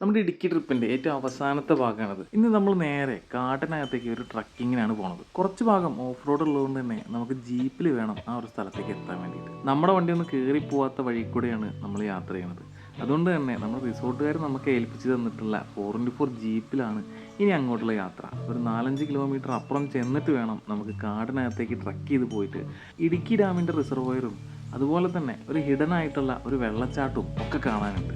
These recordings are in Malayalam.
നമ്മുടെ ഇടുക്കി ട്രിപ്പിൻ്റെ ഏറ്റവും അവസാനത്തെ ഭാഗമാണത്. ഇന്ന് നമ്മൾ നേരെ കാട്ടിനകത്തേക്ക് ഒരു ട്രക്കിങ്ങിനാണ് പോണത്. കുറച്ച് ഭാഗം ഓഫ് റോഡ് ഉള്ളതുകൊണ്ട് തന്നെ നമുക്ക് ജീപ്പിൽ വേണം ആ ഒരു സ്ഥലത്തേക്ക് എത്താൻ വേണ്ടിയിട്ട്. നമ്മുടെ വണ്ടി ഒന്ന് കയറി പോവാത്ത വഴി കൂടെയാണ് നമ്മൾ യാത്ര ചെയ്യുന്നത്. അതുകൊണ്ട് തന്നെ നമ്മൾ റിസോർട്ടുകാർ നമുക്ക് ഏൽപ്പിച്ച് തന്നിട്ടുള്ള 4x4 ജീപ്പിലാണ് ഇനി അങ്ങോട്ടുള്ള യാത്ര. ഒരു 4-5 കിലോമീറ്റർ അപ്പുറം ചെന്നിട്ട് വേണം നമുക്ക് കാടിനകത്തേക്ക് ട്രക്ക് ചെയ്ത് പോയിട്ട് ഇടുക്കി ഡാമിൻ്റെ റിസർവോയറും അതുപോലെ തന്നെ ഒരു ഹിഡൻ ആയിട്ടുള്ള ഒരു വെള്ളച്ചാട്ടവും ഒക്കെ കാണാനുണ്ട്.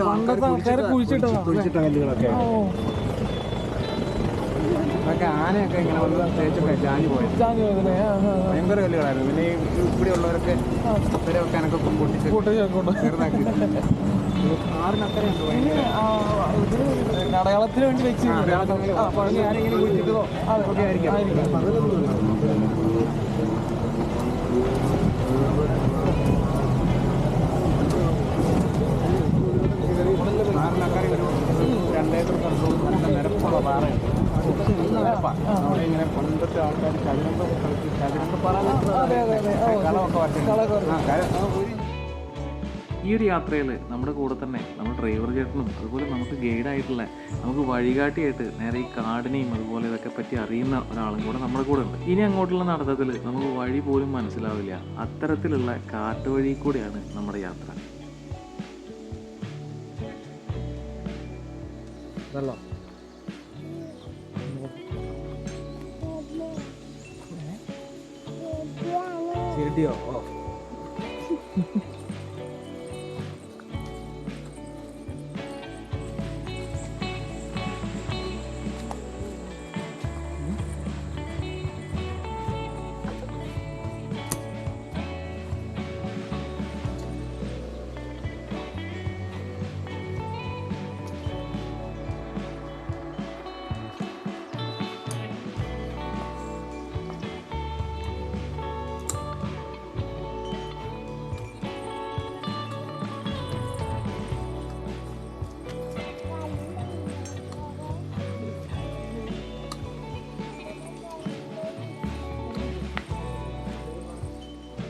പണ്ടത്തെ ആൾക്കാരെ കുഴിച്ചിട്ട കല്ലുകളൊക്കെ അതൊക്കെ ആനയൊക്കെ ഇങ്ങനെ വന്ന് തേച്ചൊക്കെ ചാഞ്ഞു പോയത് ഭയങ്കര കല്ലുകളായിരുന്നു. പിന്നെ ഇവിടെ ഉള്ളവരൊക്കെ ഇവരെ വെക്കാനൊക്കെ പൊട്ടിച്ച് ചെറുതാക്കി ആറിനക്കരയുണ്ട് ഭയങ്കര അടയാളത്തിന് വേണ്ടി വെച്ച് ആരെങ്കിലും കുഴിച്ചിട്ടതോ അതൊക്കെ ആയിരിക്കും. ആറിനക്കര ഒരു 2 ഏക്കർ സ്ഥലത്തും നല്ല നിരപ്പുള്ള പാറയുണ്ട്. ഇങ്ങനെ പണ്ടത്തെ ആൾക്കാർ ചതുരണ്ട് ഈ ഒരു യാത്രയിൽ നമ്മുടെ കൂടെ തന്നെ നമ്മുടെ ഡ്രൈവർ ചേട്ടനും അതുപോലെ നമുക്ക് ഗൈഡായിട്ടുള്ള നമുക്ക് വഴികാട്ടിയായിട്ട് നേരെ ഈ കാടിനെയും അതുപോലെ ഇതൊക്കെ പറ്റി അറിയുന്ന ഒരാളും കൂടെ നമ്മുടെ കൂടെ ഉണ്ട്. ഇനി അങ്ങോട്ടുള്ള നടത്തത്തിൽ നമുക്ക് വഴി പോലും മനസ്സിലാവില്ല. അത്തരത്തിലുള്ള കാട്ടുവഴി കൂടെയാണ് നമ്മുടെ യാത്ര. ചെടിയോ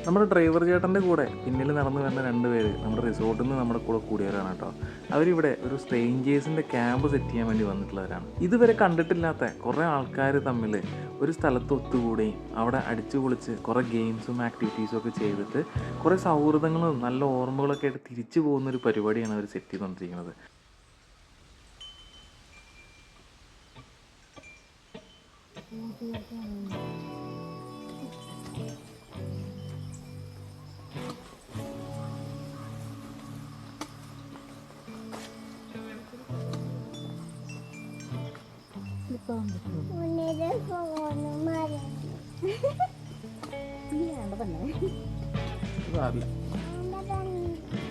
നമ്മുടെ ഡ്രൈവർ ചേട്ടൻ്റെ കൂടെ പിന്നിൽ നടന്നു വരുന്ന 2 പേര് നമ്മുടെ റിസോർട്ടിൽ നിന്ന് നമ്മുടെ കൂടെ കൂടിയവരാണ് കേട്ടോ. അവരിവിടെ ഒരു സ്ട്രേഞ്ചേഴ്സിൻ്റെ ക്യാമ്പ് സെറ്റ് ചെയ്യാൻ വേണ്ടി വന്നിട്ടുള്ളവരാണ്. ഇതുവരെ കണ്ടിട്ടില്ലാത്ത കുറേ ആൾക്കാർ തമ്മിൽ ഒരു സ്ഥലത്ത് ഒത്തുകൂടുകയും അവിടെ അടിച്ചു പൊളിച്ച് കുറേ ഗെയിംസും ആക്ടിവിറ്റീസും ഒക്കെ ചെയ്തിട്ട് കുറേ സൗഹൃദങ്ങളും നല്ല ഓർമ്മകളൊക്കെ ആയിട്ട് തിരിച്ചു പോകുന്നൊരു പരിപാടിയാണ് അവർ സെറ്റ് ചെയ്തുകൊണ്ടിരിക്കുന്നത്.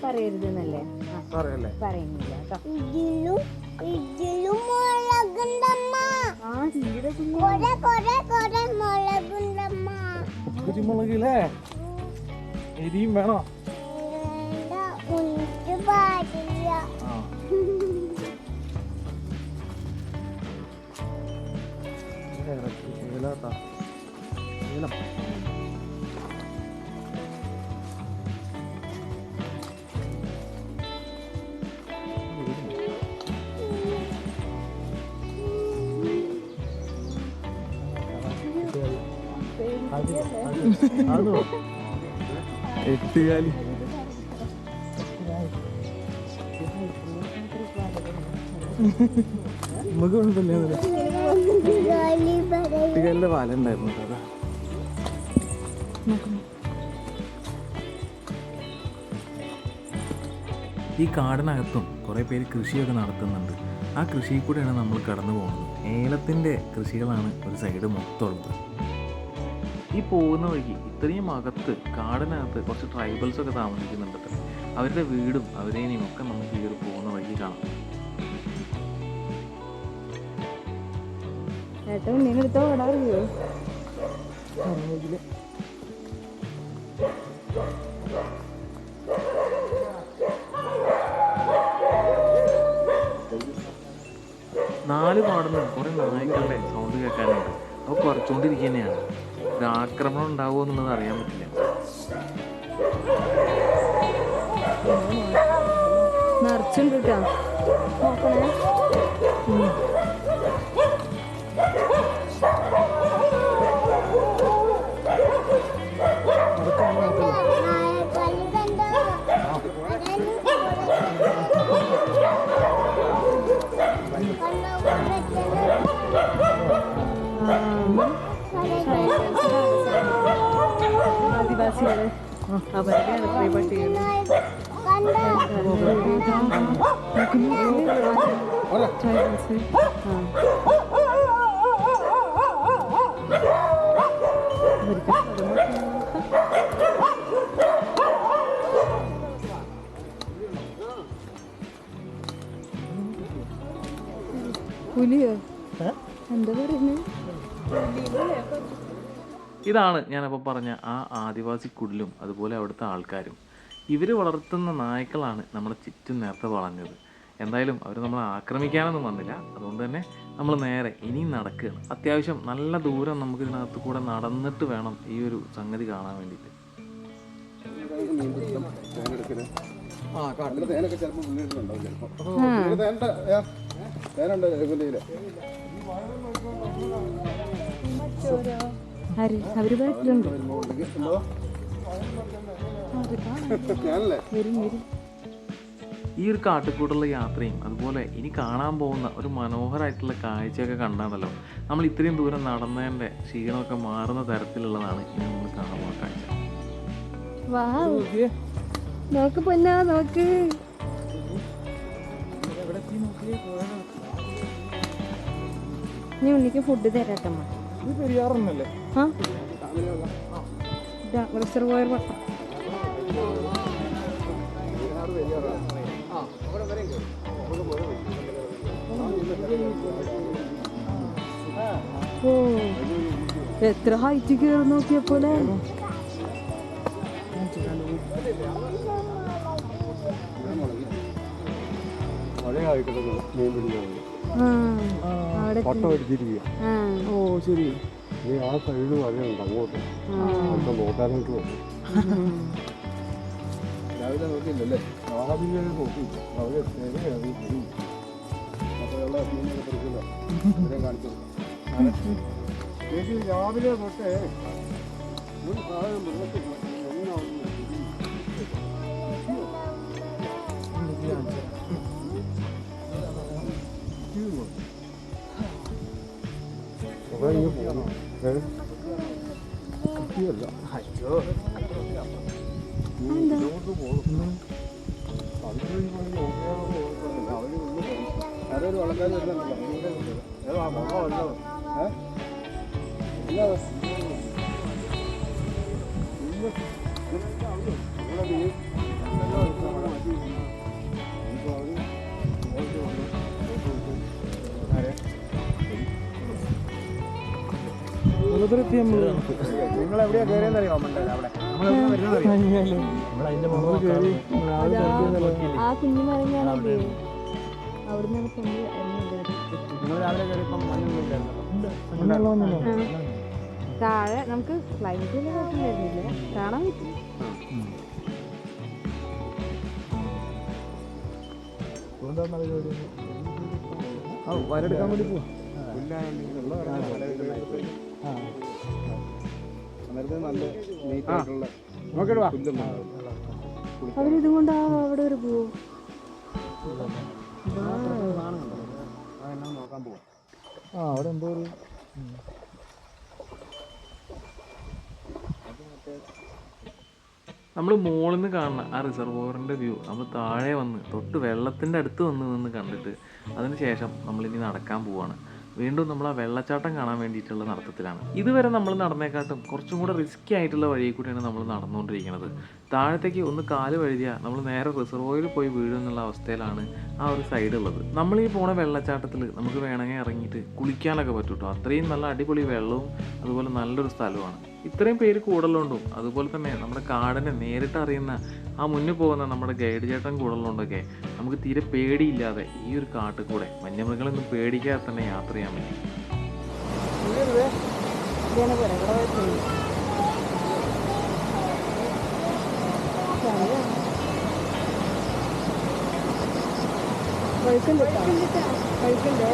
പറയരുതെന്നല്ലേ പറയുന്നില്ല കുരുമുളകില്ലേ എരിയും വേണോ? എട്ടുകാലി നമുക്ക് കുഴപ്പമില്ല. എട്ടുകാലിൻ്റെ പാല ഉണ്ടായിരുന്നു അതാ. ഈ കാടിനകത്തും കുറേ പേര് കൃഷിയൊക്കെ നടത്തുന്നുണ്ട്. ആ കൃഷിയിൽ കൂടെയാണ് നമ്മൾ കടന്നു പോകുന്നത്. ഏലത്തിൻ്റെ കൃഷികളാണ് ഒരു സൈഡ് മൊത്തം ഉള്ളത്. ഈ പോകുന്ന വഴിക്ക് ഇത്രയും അകത്ത് കാടിനകത്ത് കുറച്ച് ട്രൈബൽസൊക്കെ താമസിക്കുന്നുണ്ട്. അവരുടെ വീടും അവരേനെയും ഒക്കെ നമുക്ക് ഈ ഒരു പോകുന്ന വഴിക്ക് കാണാം. ഏട്ടാ ഉണ്ണിനെടുത്ത് ഓടാറിയോ? നാല് പാടുന്ന കുറെ നായ്ക്കളുടെ സൗണ്ട് കേൾക്കാനുണ്ട്. അപ്പോൾ കുറച്ചുകൊണ്ടിരിക്കുക തന്നെയാണ്. ഒരു ആക്രമണം ഉണ്ടാവുമോ എന്നുള്ളത് അറിയാൻ പറ്റില്ല. നിറച്ചുണ്ട് കേട്ടോ, നോക്കണേ. ആദിവാസികള് അവരുടെ പട്ടികൾ പുലിയോ എന്താ പറയുന്നത്? ഇതാണ് ഞാനപ്പോൾ പറഞ്ഞ ആ ആദിവാസി കുടിലും അതുപോലെ അവിടുത്തെ ആൾക്കാരും. ഇവർ വളർത്തുന്ന നായ്ക്കളാണ് നമ്മുടെ ചുറ്റും നേരത്തെ വളഞ്ഞത്. എന്തായാലും അവർ നമ്മളെ ആക്രമിക്കാനൊന്നും വന്നില്ല. അതുകൊണ്ട് തന്നെ നമ്മൾ നേരെ ഇനിയും നടക്കുകയാണ്. അത്യാവശ്യം നല്ല ദൂരം നമുക്ക് ഇതിനകത്ത് കൂടെ നടന്നിട്ട് വേണം ഈ ഒരു സംഗതി കാണാൻ വേണ്ടിയിട്ട്. അവര് വീട്ടിലുണ്ട്. ഈ ഒരു കാട്ടിക്കൂട്ടുള്ള യാത്രയും അതുപോലെ ഇനി കാണാൻ പോകുന്ന ഒരു മനോഹരമായിട്ടുള്ള കാഴ്ചയൊക്കെ കണ്ടാണല്ലോ നമ്മൾ ഇത്രയും ദൂരം നടന്നതിൻ്റെ ക്ഷീണമൊക്കെ മാറുന്ന തരത്തിലുള്ളതാണ് ഇനി നമ്മൾ കാണാൻ പോകുന്ന കാഴ്ച. നോക്ക് പൊന്നാ, നോക്ക്. നീ ഉണ്ണിക്ക് ഫുഡ് തരാട്ടമ്മ. റിസർവോയർ വട്ടം. ഓ, എത്ര ഹൈറ്റ് കയറി നോക്കിയപ്പോലെ. ഓ ശരി. ആ സൈഡ് വരെയുണ്ട് അങ്ങോട്ട് നോക്കാനായിട്ട് വന്നു. രാവിലെ നോക്കിയില്ലല്ലേ? രാവിലെ നോക്കി രാവിലെ തൊട്ടേ മുൻ സാധനം നിങ്ങൾ എവിടെയാ കയറിയെന്നറിയോ? ആ കുഞ്ഞു മരങ്ങളല്ലേ അവിടുന്ന് താഴെ നമുക്ക് ക്ലൈമറ്റ് കുഴപ്പമില്ലായിരുന്നില്ല, കാണാൻ പറ്റും. വരെടുക്കാൻ വേണ്ടി പോവാ. അവരിതും കൊണ്ട് അവിടെ വരെ പോവും. നോക്കാൻ പോവാ. അവിടെ എന്തോ ഒരു നമ്മൾ മുകളിൽ നിന്ന് കാണുന്ന ആ റിസർവോയറിൻ്റെ വ്യൂ നമ്മൾ താഴെ വന്ന് തൊട്ട് വെള്ളത്തിൻ്റെ അടുത്ത് വന്ന് കണ്ടിട്ട് അതിന് ശേഷം നമ്മളിനി നടക്കാൻ പോവാണ്. വീണ്ടും നമ്മൾ ആ വെള്ളച്ചാട്ടം കാണാൻ വേണ്ടിയിട്ടുള്ള നടത്തത്തിലാണ്. ഇതുവരെ നമ്മൾ നടന്നേക്കാട്ടും കുറച്ചും കൂടെ റിസ്ക്കി ആയിട്ടുള്ള വഴിയിൽ കൂടിയാണ് നമ്മൾ നടന്നുകൊണ്ടിരിക്കുന്നത്. താഴത്തേക്ക് ഒന്ന് കാല് വഴുതിയാൽ നമ്മൾ നേരെ റിസർവോയിൽ പോയി വീഴും എന്നുള്ള അവസ്ഥയിലാണ് ആ ഒരു സൈഡ് ഉള്ളത്. നമ്മൾ ഈ പോണ വെള്ളച്ചാട്ടത്തിൽ നമുക്ക് വേണമെങ്കിൽ ഇറങ്ങിയിട്ട് കുളിക്കാനൊക്കെ പറ്റും കേട്ടോ. അത്രയും നല്ല അടിപൊളി വെള്ളവും അതുപോലെ നല്ലൊരു സ്ഥലമാണ്. ഇത്രയും പേര് കൂടുതലുണ്ടും അതുപോലെ തന്നെ നമ്മുടെ കാടിനെ നേരിട്ട് അറിയുന്ന ആ മുന്നിൽ പോകുന്ന നമ്മുടെ ഗൈഡ് ചേട്ടൻ കൂടുതലുണ്ടൊക്കെ നമുക്ക് തീരെ പേടിയില്ലാതെ ഈ ഒരു കാട്ടിൽ കൂടെ വന്യമൃഗങ്ങളൊന്നും പേടിക്കാതെ തന്നെ യാത്ര ചെയ്യാൻ പറ്റും. കഴിക്കണ്ടേ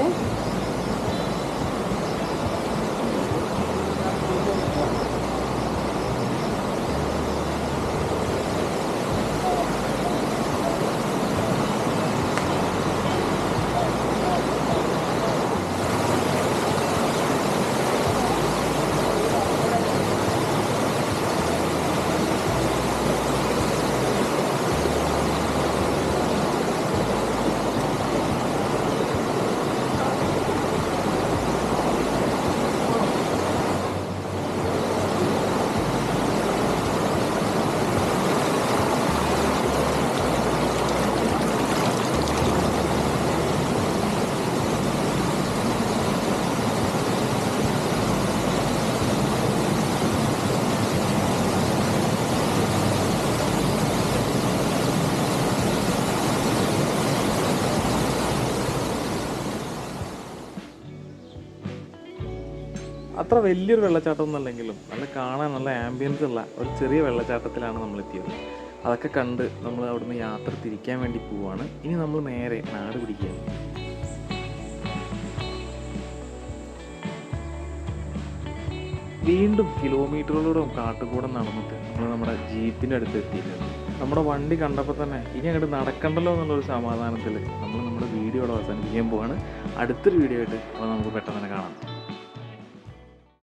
അത്ര വലിയൊരു വെള്ളച്ചാട്ടം ഒന്നല്ലെങ്കിലും നല്ല കാണാൻ നല്ല ആംബിയൻസ് ഉള്ള ഒരു ചെറിയ വെള്ളച്ചാട്ടത്തിലാണ് നമ്മൾ എത്തിയത്. അതൊക്കെ കണ്ട് നമ്മൾ അവിടുന്ന് യാത്ര തിരിക്കാൻ വേണ്ടി പോവുകയാണ്. ഇനി നമ്മൾ നേരെ നാട് പിടിക്കുകയാണ്. വീണ്ടും കിലോമീറ്ററുകളോടും കാട്ടുകൂടെ നടന്നിട്ട് നമ്മൾ നമ്മുടെ ജീപ്പിൻ്റെ അടുത്ത് എത്തിയിട്ടുണ്ട്. നമ്മുടെ വണ്ടി കണ്ടപ്പോൾ തന്നെ ഇനി അങ്ങോട്ട് നടക്കണ്ടല്ലോ എന്നുള്ളൊരു സമാധാനത്തിൽ നമ്മൾ നമ്മുടെ വീഡിയോ അവസാനിപ്പിക്കാൻ പോവാണ്. അടുത്തൊരു വീഡിയോ ആയിട്ട് അപ്പോൾ നമുക്ക് പെട്ടെന്ന് തന്നെ കാണാം.